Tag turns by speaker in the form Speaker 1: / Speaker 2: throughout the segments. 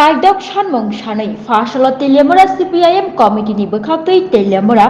Speaker 1: Kaidok Shanmong Shanai Fashala Telemura CPIM Committee ni Bukaktai Telemura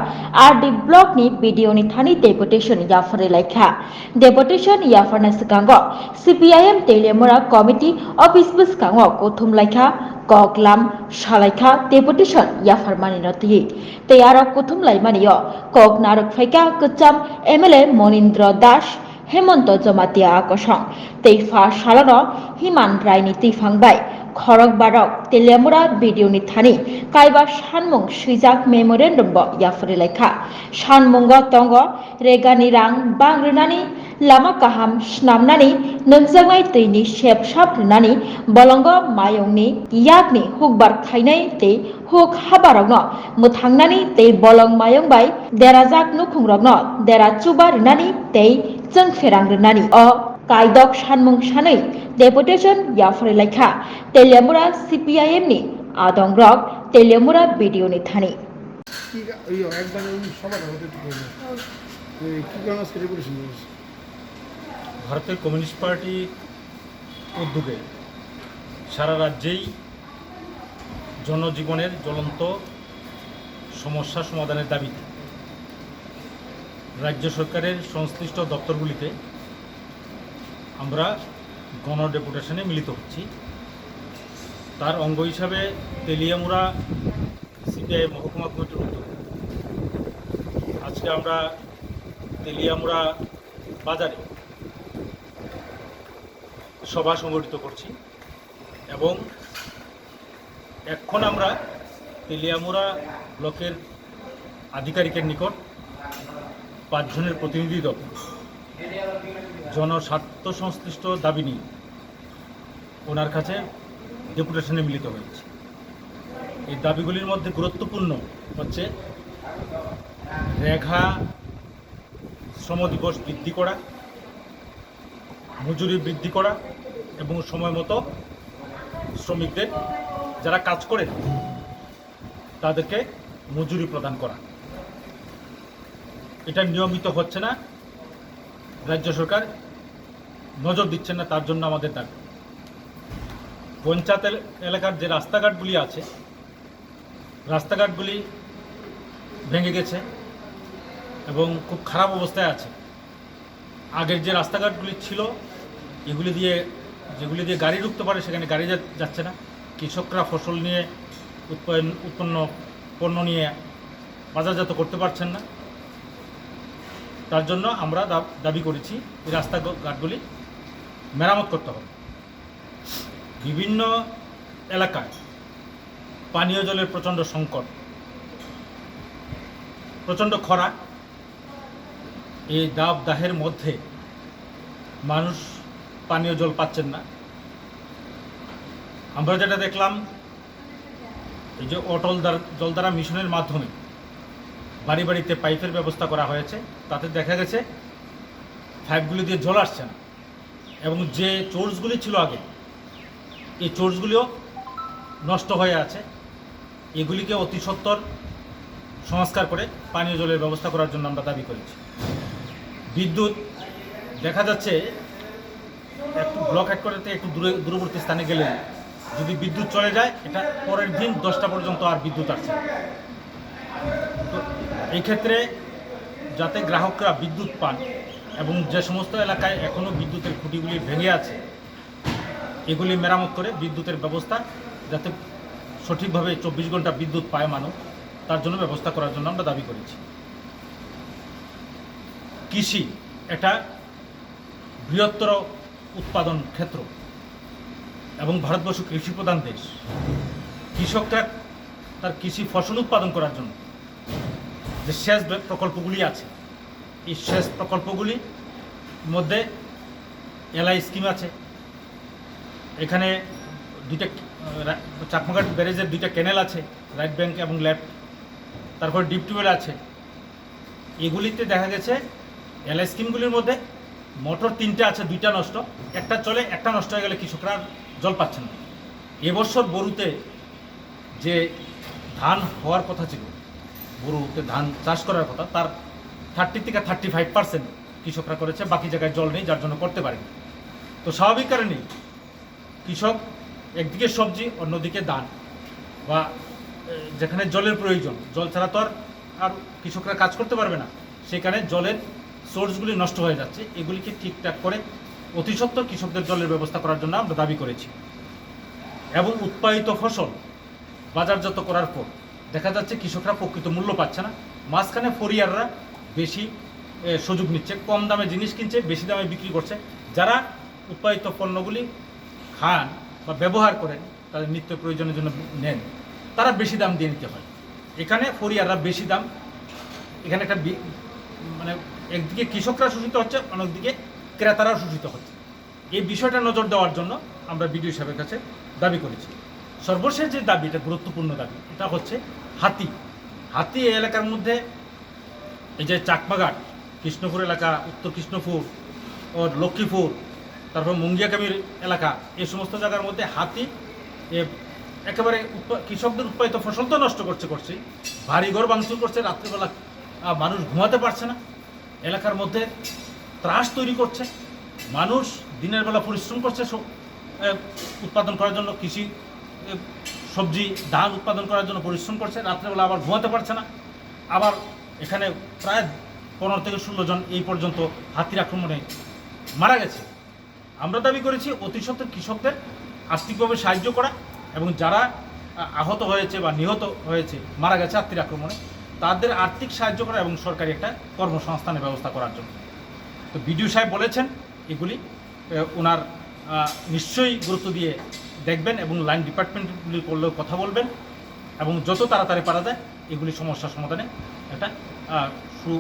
Speaker 1: RD Block ni video ni Thani Deputation Yafare Laikha Deputation Yafarna Sekango CPIM Telemura Committee Office Buskango Kothum Laikha Koklam Shalaikha Deputation Yafarmani Noti Teyara Kothum Laimaniyo Kok Narok Faika Kucham MLA Monindra Dash Hemonto Jomatia Akosong Teifa Shalano Himan Raini Tifangbai Khorok Barok Telemura video ni Thani Kaiba Shanmung Shijak Memorandum Bo Yafre Lekha Shanmungo Tongo Regani Rang Bangrinani Lama Kaham Snamnani Nungjangai Tini Shep Shaprinani Bolongo Mayongni Yakni Hukbar Khainai Te Huk Habarogno Muthangnani Te Bolong Mayongbai Derazak Nukhungrogno Derachubarinani Te Jengferangrinani O Kaidok Shanmung Shanai Deputation Yafre Lekha Telemura CPIM ni Adong Rock Telemura video ni Thani
Speaker 2: ভারতের communist party উদ্যোগে সারা রাজ্যেই জনজীবনের জ্বলন্ত সমস্যা সমাধানের দাবিতে রাজ্য সরকারের সংশ্লিষ্ট দপ্তরগুলিতে আমরা গণডেপুটেশনে মিলিত হচ্ছি। তার অঙ্গ হিসাবে তেলিয়ামুড়া সিপিআই মহকুমা কমিটির উদ্যোগে আজকে আমরা তেলিয়ামুড়া বাজারে সভা সংগঠিত করছি এবং এখন আমরা তেলিয়ামুড়া ব্লকের আধিকারিকের নিকট 5 জনের প্রতিনিধি দল জনস্বার্থ সংশ্লিষ্ট দাবি নিয়ে ওনার কাছে ডেপুটেশনে মিলিত হয়েছে। এই দাবিগুলির মধ্যে গুরুত্বপূর্ণ হচ্ছে রেখা শ্রম দিবস বৃদ্ধি করা, মজুরি বৃদ্ধি করা এবং সময় মতো শ্রমিকদের যারা কাজ করে তাদেরকে মজুরি প্রদান করা। এটা নিয়মিত হচ্ছে না, রাজ্য সরকার নজর দিচ্ছেন না, তার জন্য আমাদের দাবি। পঞ্চায়েত এলাকার যে রাস্তাঘাটগুলি আছে, রাস্তাঘাটগুলি ভেঙে গেছে এবং খুব খারাপ অবস্থায় আছে। আগের যে রাস্তাঘাটগুলি ছিল যেগুলি দিয়ে গাড়ি ঢুকতে পারে সেখানে গাড়ি যাচ্ছে না। কৃষকরা ফসল নিয়ে উৎপন্ন পণ্য নিয়ে বাজারজাত করতে পারছেন না। তার জন্য আমরা দাবি করেছি এই রাস্তাঘাটগুলি মেরামত করতে হবে। বিভিন্ন এলাকায় পানীয় জলের প্রচণ্ড সংকট, প্রচণ্ড খরা, এই দাহের মধ্যে মানুষ পানীয় জল পাচ্ছেন না। আমরা যেটা দেখলাম, এই যে অটল জলধারা মিশনের মাধ্যমে বাড়ি বাড়িতে পাইপের ব্যবস্থা করা হয়েছে, তাতে দেখা গেছে পাইপগুলি দিয়ে জল আসছে না এবং যে চোর্সগুলি ছিল আগে, এই চোর্সগুলিও নষ্ট হয়ে আছে। এগুলিকে অতি সত্বর সংস্কার করে পানীয় জলের ব্যবস্থা করার জন্য আমরা দাবি করেছি। বিদ্যুৎ দেখা যাচ্ছে একটু ব্লক হেডকোয়ার্টার থেকে একটু দূরবর্তী স্থানে গেলে যদি বিদ্যুৎ চলে যায়, এটা পরের দিন 10টা পর্যন্ত আর বিদ্যুৎ আসছে। তো এই ক্ষেত্রে যাতে গ্রাহকরা বিদ্যুৎ পান এবং যে সমস্ত এলাকায় এখনও বিদ্যুতের খুঁটিগুলি ভেঙে আছে এগুলি মেরামত করে বিদ্যুতের ব্যবস্থা যাতে সঠিকভাবে 24 ঘন্টা বিদ্যুৎ পায় মানুষ, তার জন্য ব্যবস্থা করার জন্য আমরা দাবি করেছি। কৃষি এটা বৃহত্তর উৎপাদন ক্ষেত্র এবং ভারতবর্ষ কৃষি প্রধান দেশ। কৃষকরা তার কৃষি ফসল উৎপাদন করার জন্য যে সেচ প্রকল্পগুলি আছে, এই সেচ প্রকল্পগুলির মধ্যে এলআই স্কিম আছে। এখানে চাকমাঘাট ব্যারেজের 2টা ক্যানেল আছে, রাইট ব্যাঙ্ক এবং লেফট। তারপর ডিপ টিউবওয়েল আছে। এগুলিতে দেখা গেছে এলআই স্কিমগুলির মধ্যে মোটর 3টে আছে, 2টা নষ্ট, একটা চলে, একটা নষ্ট হয়ে গেলে কৃষকরা জল পাচ্ছেন না। এবছর বরুতে যে ধান হওয়ার কথা ছিল, বরুতে ধান চাষ করার কথা, তার 30 থেকে 35% কৃষকরা করেছে, বাকি জায়গায় জল নেই, যার জন্য করতে পারেনি। তো স্বাভাবিক কারণেই কৃষক একদিকে সবজি, অন্যদিকে ধান বা যেখানে জলের প্রয়োজন, জল ছাড়া তো আর কৃষকরা কাজ করতে পারবে না, সেখানে জলের সোর্সগুলি নষ্ট হয়ে যাচ্ছে। এগুলিকে ঠিকঠাক করে অতি সত্বর কৃষকদের জলের ব্যবস্থা করার জন্য আমরা দাবি করেছি। এবং উৎপাদিত ফসল বাজারজাত করার পর দেখা যাচ্ছে কৃষকরা প্রকৃত মূল্য পাচ্ছে না, মাঝখানে ফরিয়াররা বেশি সুযোগ নিচ্ছে, কম দামে জিনিস কিনছে, বেশি দামে বিক্রি করছে। যারা উৎপাদিত পণ্যগুলি খান বা ব্যবহার করেন, তাদের নিত্য প্রয়োজনের জন্য নেন, তারা বেশি দাম দিয়ে নিতে হয়। এখানে ফরিয়াররা বেশি দাম, এখানে একটা মানে একদিকে কৃষকরা শোষিত হচ্ছে, অন্যদিকে ক্রেতারাও শোষিত হচ্ছে। এই বিষয়টা নজর দেওয়ার জন্য আমরা বিডিও সাহেবের কাছে দাবি করেছি। সর্বশেষ যে দাবি, এটা গুরুত্বপূর্ণ দাবি, এটা হচ্ছে হাতি। হাতি এই এলাকার মধ্যে, এই যে চাকমাঘাট, কৃষ্ণপুর এলাকা, উত্তর কৃষ্ণপুর ও লক্ষ্মীপুর, তারপর মুঙ্গিয়াকামির এলাকা, এই সমস্ত জায়গার মধ্যে হাতি একেবারে কৃষকদের উৎপাদিত ফসল তো নষ্ট করছে, বাড়িঘর ভাঙচুর করছে, রাত্রিবেলা মানুষ ঘুমাতে পারছে না, এলাকার মধ্যে ত্রাস তৈরি করছে। মানুষ দিনের বেলা পরিশ্রম করছে উৎপাদন করার জন্য, কৃষি সবজি ধান উৎপাদন করার জন্য পরিশ্রম করছে, রাত্রেবেলা আবার ঘুমাতে পারছে না। আবার এখানে প্রায় 15 থেকে 16 জন এই পর্যন্ত হাতির আক্রমণে মারা গেছে। আমরা দাবি করেছি অতি সত্বর কৃষকদের আর্থিকভাবে সাহায্য করা, এবং যারা আহত হয়েছে বা নিহত হয়েছে, মারা গেছে হাতির আক্রমণে, তাদের আর্থিক সাহায্য করা এবং সরকারি একটা কর্মসংস্থানের ব্যবস্থা করার জন্য। তো বিডিও সাহেব বলেছেন এগুলি ওনার নিশ্চয়ই গুরুত্ব দিয়ে দেখবেন এবং লাইন ডিপার্টমেন্টগুলি করলেও কথা বলবেন, এবং যত তাড়াতাড়ি পারা যায় এগুলি সমস্যার সমাধানে একটা